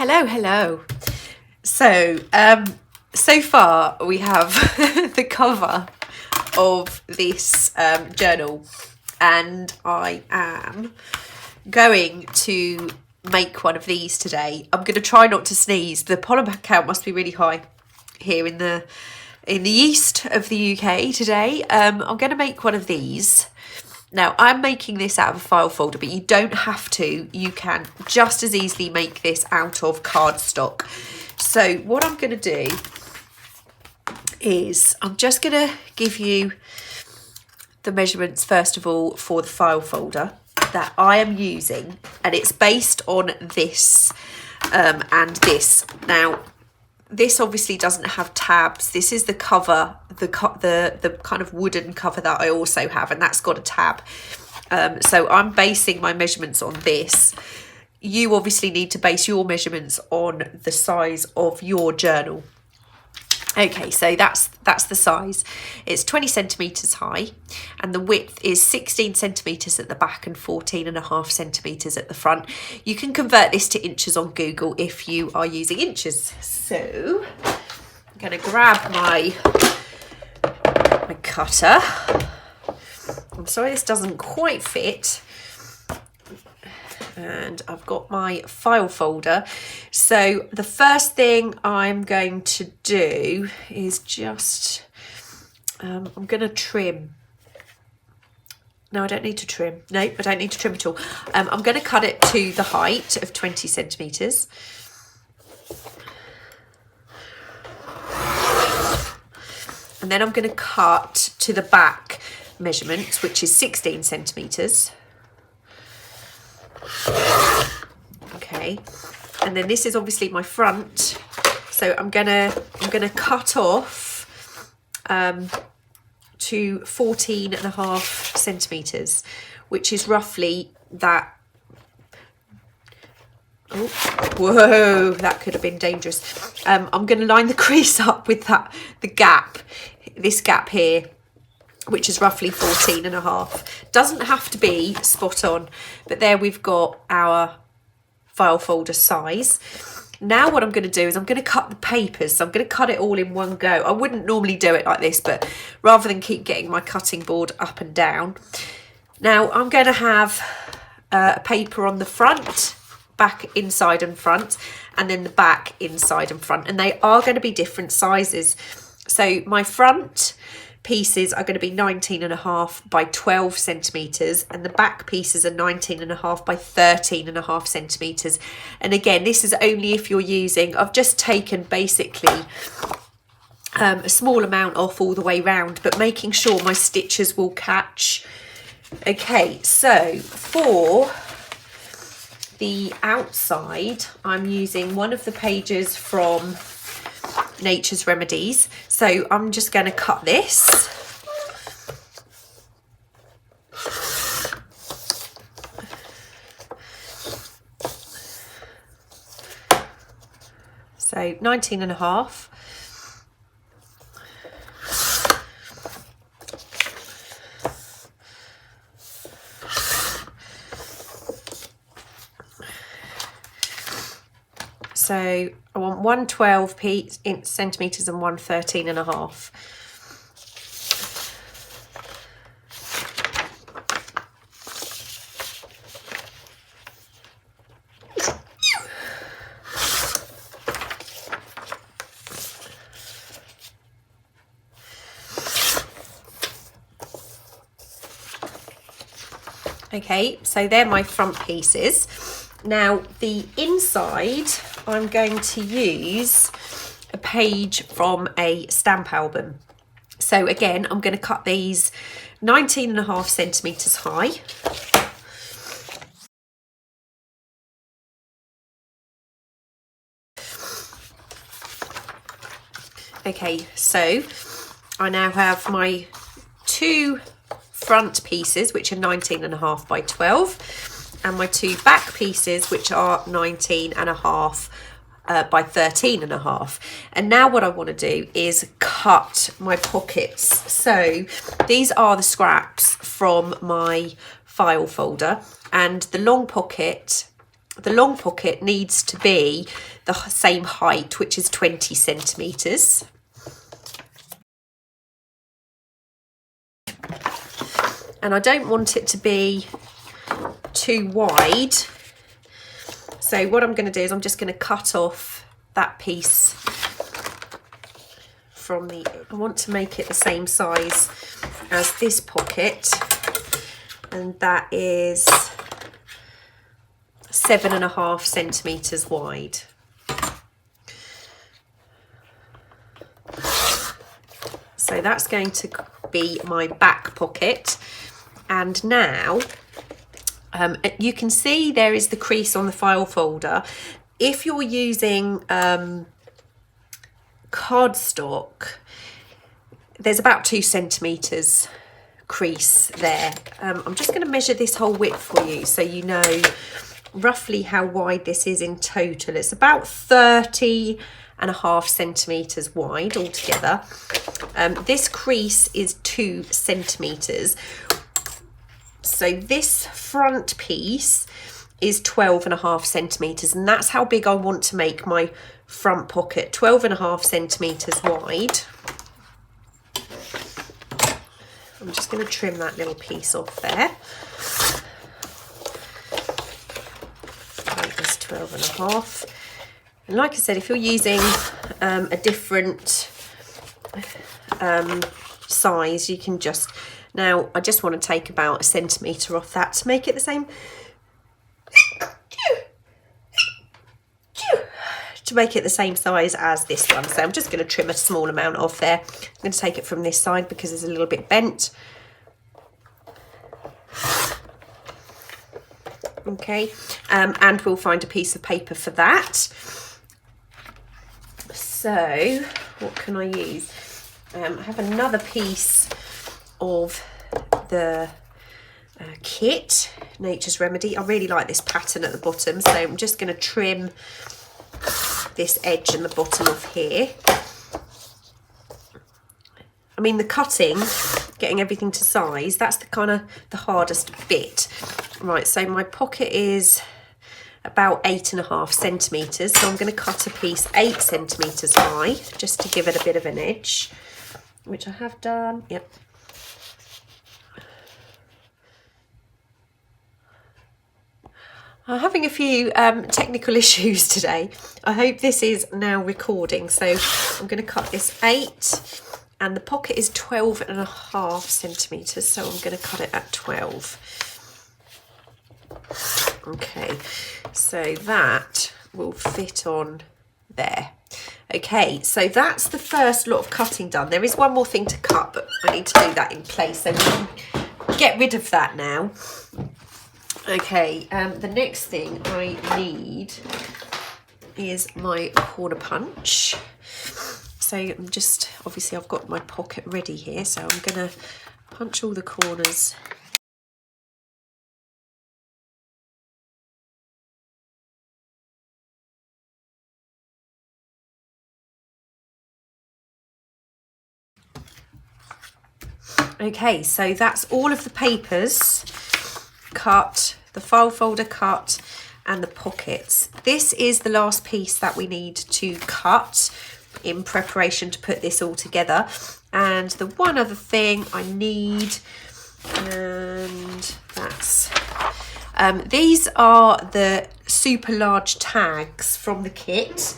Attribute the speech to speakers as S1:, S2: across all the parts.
S1: Hello, hello. So far we have the cover of this journal, and I am going to make one of these today. I'm going to try not to sneeze. The pollen count must be really high here in the east of the UK today. I'm going to make one of these. Now, I'm making this out of a file folder, but you don't have to. You can just as easily make this out of cardstock. So what I'm going to do is I'm just going to give you the measurements, first of all, for the file folder that I am using. And it's based on this and this. Now, this obviously doesn't have tabs. This is the cover, the kind of wooden cover that I also have, and that's got a tab. So I'm basing my measurements on this. You obviously need to base your measurements on the size of your journal. Okay, so that's the size. It's 20 centimetres high, and the width is 16 centimetres at the back and 14.5 centimetres at the front. You can convert this to inches on Google if you are using inches. So I'm going to grab my cutter. I'm sorry this doesn't quite fit. And I've got my file folder. So the first thing I'm going to do is just, I'm going to trim. No, I don't need to trim. No, I don't need to trim at all. I'm going to cut it to the height of 20 centimetres. And then I'm going to cut to the back measurements, which is 16 centimetres. Okay, and then this is obviously my front, so I'm gonna cut off to 14.5 centimetres, which is roughly that. Oh, whoa, that could have been dangerous. I'm going to line the crease up with the gap, this gap here, which is roughly 14.5. Doesn't have to be spot on, but there we've got our file folder size. Now what I'm going to do is I'm going to cut the papers. So I'm going to cut it all in one go. I wouldn't normally do it like this, but rather than keep getting my cutting board up and down. Now I'm going to have a paper on the front, back, inside and front, and then the back, inside and front. And they are going to be different sizes. So my front pieces are going to be 19.5 by 12 centimetres, and the back pieces are 19.5 by 13.5 centimetres. And again, this is only if you're using, I've just taken basically a small amount off all the way round, but making sure my stitches will catch. Okay, so for the outside, I'm using one of the pages from Nature's Remedies. So I'm just going to cut this. So 19.5. So I want 112 centimetres and 113.5. Okay, so they're my front pieces. Now the inside, I'm going to use a page from a stamp album. So again, I'm going to cut these 19.5 centimetres high. Okay, so I now have my two front pieces, which are 19.5 by 12, and my two back pieces, which are 19.5 by 13.5. And now what I want to do is cut my pockets. So these are the scraps from my file folder, and the long pocket The long pocket needs to be the same height, which is 20 centimetres. And I don't want it to be too wide. So what I'm going to do is I'm just going to cut off that piece from the, I want to make it the same size as this pocket, and that is 7.5 centimetres wide. So that's going to be my back pocket. And now you can see there is the crease on the file folder. If you're using cardstock, there's about 2 centimetres crease there. I'm just going to measure this whole width for you so you know roughly how wide this is in total. It's about 30.5 centimetres wide altogether. This crease is 2 centimetres. So this front piece is 12.5 centimetres, and that's how big I want to make my front pocket, 12.5 centimetres wide. I'm just going to trim that little piece off there. That is 12.5. And like I said, if you're using a different size, you can just, now I just want to take about 1 centimetre off that to make it the same, to make it the same size as this one. So I'm just going to trim a small amount off there. I'm going to take it from this side because it's a little bit bent. Okay, and we'll find a piece of paper for that. So what can I use? I have another piece of the kit, Nature's Remedy. I really like this pattern at the bottom, so I'm just going to trim this edge and the bottom off here. I mean, the cutting, getting everything to size, that's the kind of the hardest bit. Right, so my pocket is about 8.5 centimetres, so I'm going to cut a piece 8 centimetres high just to give it a bit of an edge, which I have done. Yep. I'm having a few technical issues today. I hope this is now recording. So I'm going to cut this 8, and the pocket is 12.5 centimetres, so I'm going to cut it at 12. Okay, so that will fit on there. Okay, so that's the first lot of cutting done. There is one more thing to cut, but I need to do that in place, so we can get rid of that now. Okay, the next thing I need is my corner punch. So I'm just, obviously I've got my pocket ready here, so I'm going to punch all the corners. Okay, so that's all of the papers cut, the file folder cut, and the pockets. This is the last piece that we need to cut in preparation to put this all together. And the one other thing I need, and that's these are the super large tags from the kit.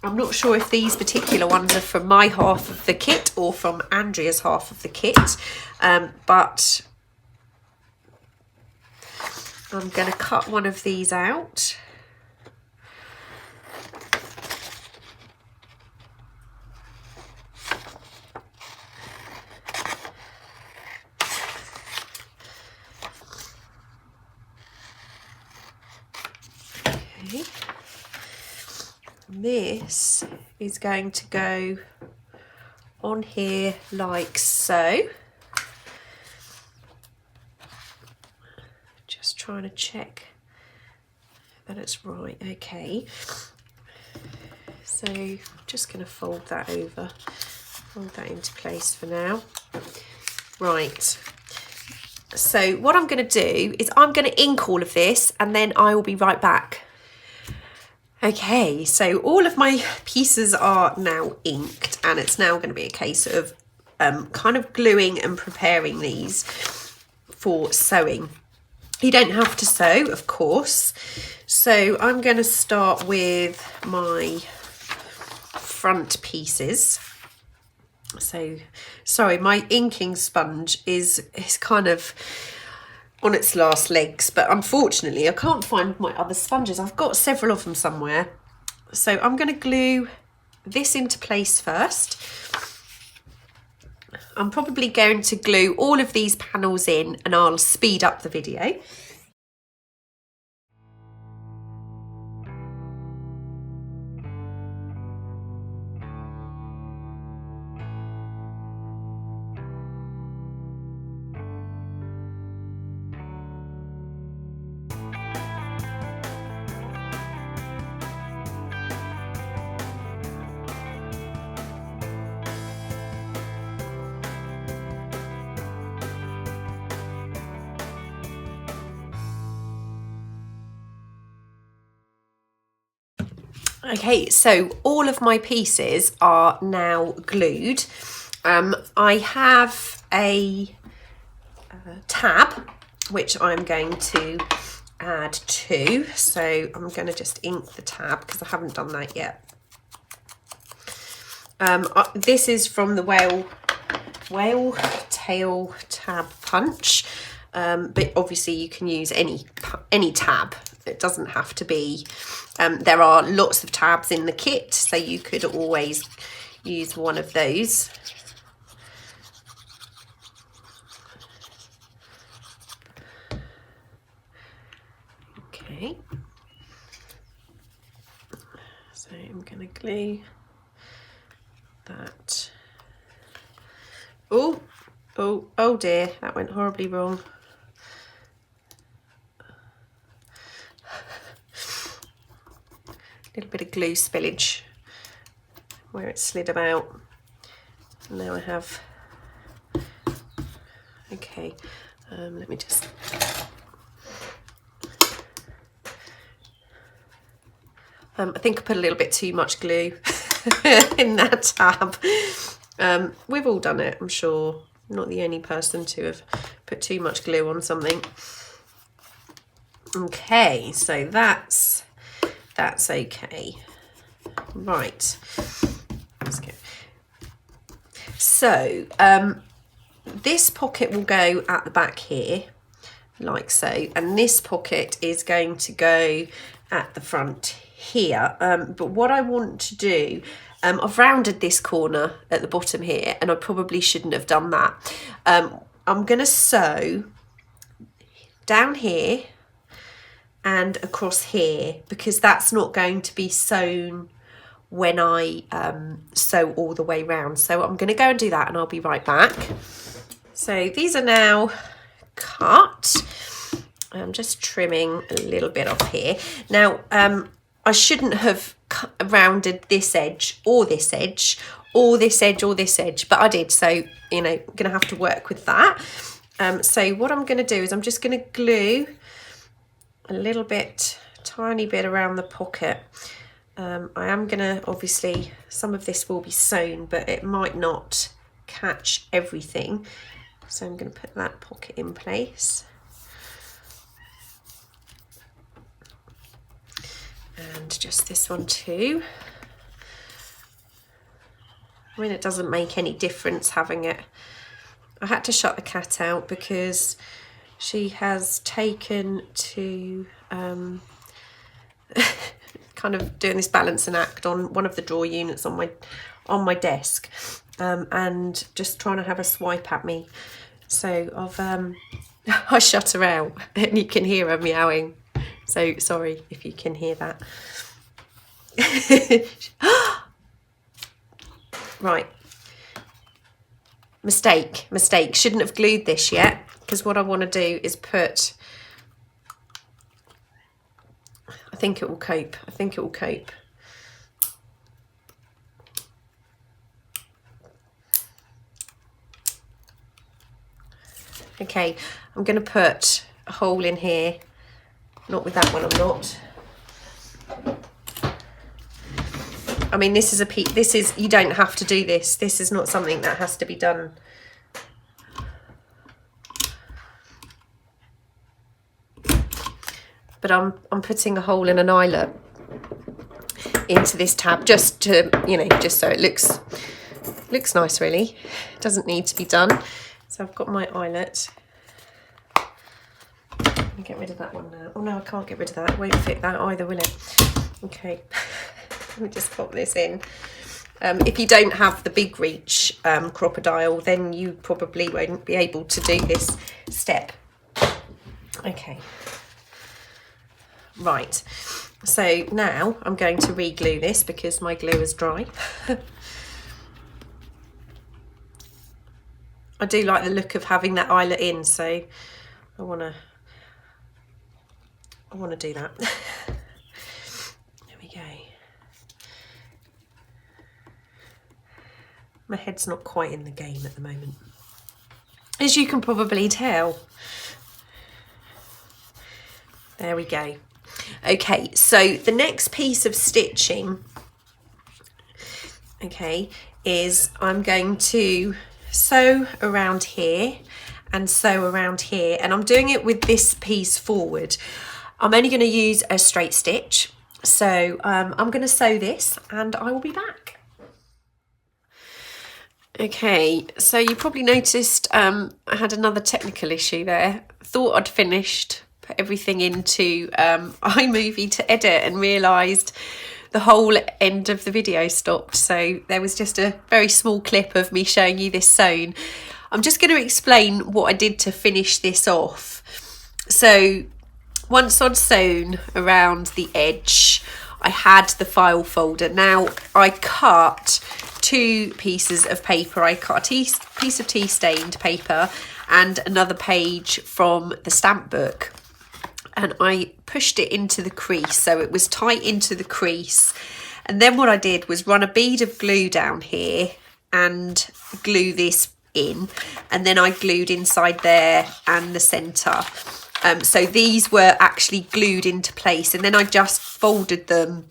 S1: I'm not sure if these particular ones are from my half of the kit or from Andrea's half of the kit, but I'm going to cut one of these out. Okay. This is going to go on here like so. Just trying to check that it's right. Okay, so I'm just going to fold that over, fold that into place for now. Right, So what I'm going to do is I'm going to ink all of this and then I will be right back. Okay, so all of my pieces are now inked and it's now going to be a case of kind of gluing and preparing these for sewing. You don't have to sew, of course. So I'm going to start with my front pieces. So, sorry, my inking sponge is kind of on its last legs, but unfortunately I can't find my other sponges. I've got several of them somewhere. So I'm going to glue this into place first. I'm probably going to glue all of these panels in and I'll speed up the video. Okay, so all of my pieces are now glued. I have a tab which I'm going to add to, so I'm going to just ink the tab because I haven't done that yet. This is from the whale tail tab punch, but obviously you can use any tab. It doesn't have to be. There are lots of tabs in the kit, so you could always use one of those. Okay, so I'm going to glue that. Oh dear, that went horribly wrong. A little bit of glue spillage where it slid about. Now I have, okay, let me just, I think I put a little bit too much glue in that tab. We've all done it, I'm sure. I'm not the only person to have put too much glue on something. Okay, so that's okay. Right, let's go. So this pocket will go at the back here, like so, and this pocket is going to go at the front here. But what I want to do, I've rounded this corner at the bottom here, and I probably shouldn't have done that. I'm going to sew down here and across here because that's not going to be sewn when I sew all the way round. So I'm going to go and do that and I'll be right back. So these are now cut. I'm just trimming a little bit off here. Now I shouldn't have rounded this edge or this edge or this edge or this edge, but I did, so you know, I'm going to have to work with that. So what I'm going to do is I'm just going to glue a little bit, tiny bit around the pocket. I am going to, obviously, some of this will be sewn, but it might not catch everything. So I'm going to put that pocket in place. And just this one too. I mean, it doesn't make any difference having it. I had to shut the cat out because she has taken to kind of doing this balancing act on one of the drawer units on my desk, and just trying to have a swipe at me. So I've I shut her out, and you can hear her meowing. So sorry if you can hear that. Right. Mistake. Shouldn't have glued this yet, because what I want to do is put, I think it will cope. Okay, I'm going to put a hole in here. Not with that one, I'm not. I mean, this is a piece, this is, you don't have to do this. This is not something that has to be done. But I'm putting a hole in an eyelet into this tab just to, you know, just so it looks nice really. It doesn't need to be done. So I've got my eyelet. Let me get rid of that one now. Oh no, I can't get rid of that. It won't fit that either, will it? Okay. Let me just pop this in. If you don't have the big reach crocodile, then you probably won't be able to do this step. Okay. Right. So now I'm going to re-glue this because my glue is dry. I do like the look of having that eyelet in, so I want to do that. There we go. My head's not quite in the game at the moment, as you can probably tell. There we go. Okay, so the next piece of stitching, okay, is I'm going to sew around here and sew around here, and I'm doing it with this piece forward. I'm only going to use a straight stitch, so I'm going to sew this and I will be back. Okay, so you probably noticed I had another technical issue there. Thought I'd finished, put everything into iMovie to edit, and realised the whole end of the video stopped. So there was just a very small clip of me showing you this sewn. I'm just going to explain what I did to finish this off. So once I'd sewn around the edge, I had the file folder. Now I cut 2 pieces of paper. I cut a piece of tea stained paper and another page from the stamp book, and I pushed it into the crease so it was tight into the crease. And then what I did was run a bead of glue down here and glue this in, and then I glued inside there and the centre. So these were actually glued into place, and then I just folded them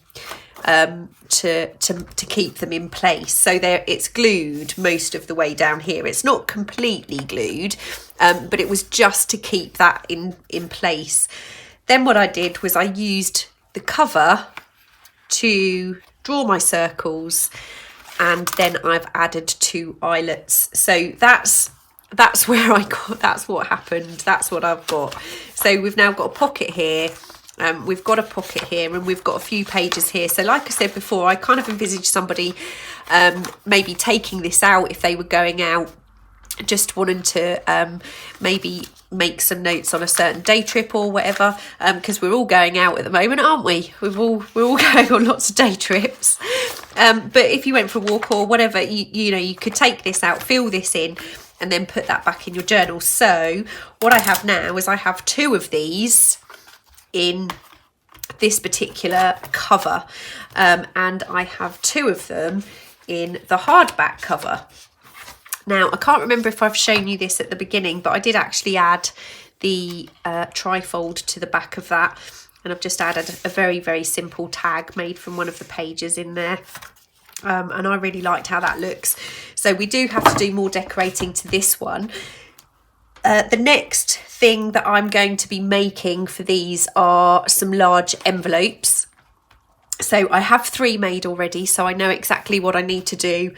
S1: to keep them in place. So there, it's glued most of the way down here. It's not completely glued, but it was just to keep that in place. Then what I did was I used the cover to draw my circles, and then I've added 2 eyelets. So that's where I got, that's what happened, that's what I've got. So we've now got a pocket here, we've got a pocket here, and we've got a few pages here. So like I said before, I kind of envisaged somebody maybe taking this out if they were going out, just wanting to maybe make some notes on a certain day trip or whatever, because we're all going out at the moment, aren't we? We're all going on lots of day trips. But if you went for a walk or whatever, you know, you could take this out, fill this in, and then put that back in your journal. So what I have now is I have 2 of these in this particular cover, and I have 2 of them in the hardback cover. Now, I can't remember if I've shown you this at the beginning, but I did actually add the trifold to the back of that, and I've just added a very, very simple tag made from one of the pages in there. And I really liked how that looks. So we do have to do more decorating to this one. The next thing that I'm going to be making for these are some large envelopes. So I have 3 made already, so I know exactly what I need to do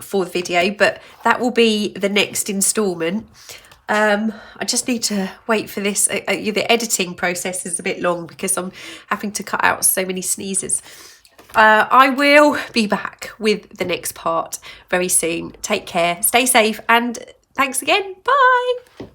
S1: for the video, but that will be the next instalment. I just need to wait for this. The editing process is a bit long because I'm having to cut out so many sneezes. I will be back with the next part very soon. Take care, stay safe, and thanks again. Bye.